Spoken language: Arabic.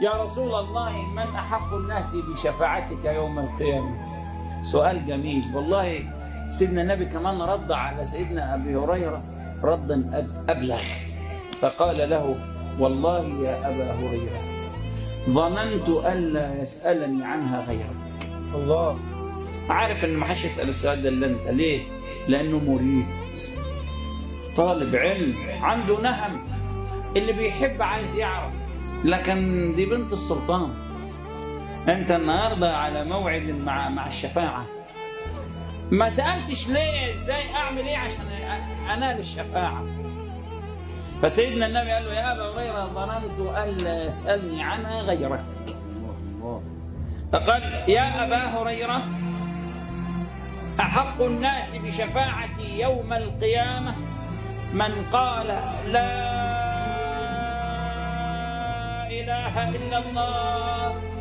يا رسول الله من أحق الناس بشفاعتك يوم القيامة؟ سؤال جميل والله. سيدنا النبي كمان رد على سيدنا أبي هريرة ردا أبلغ، فقال له: والله يا أبا هريرة ظننت ألا يسألني عنها غيرك. الله. عارف إن ما حدش يسأل السؤال ده إلا أنت. ليه؟ لأنه مريد، طالب علم، عنده نهم، اللي بيحب عايز يعرف. لكن دي بنت السلطان. أنت النهارده على موعد مع الشفاعة، ما سألتش ليه؟ إزاي أعمل إيه عشان أنال الشفاعة؟ فسيدنا النبي قال له: يا أبا هريرة ظننت ألا يسألني عنها غيرك. فقال: يا أبا هريرة أحق الناس بشفاعتي يوم القيامة من قال لا إله إلا الله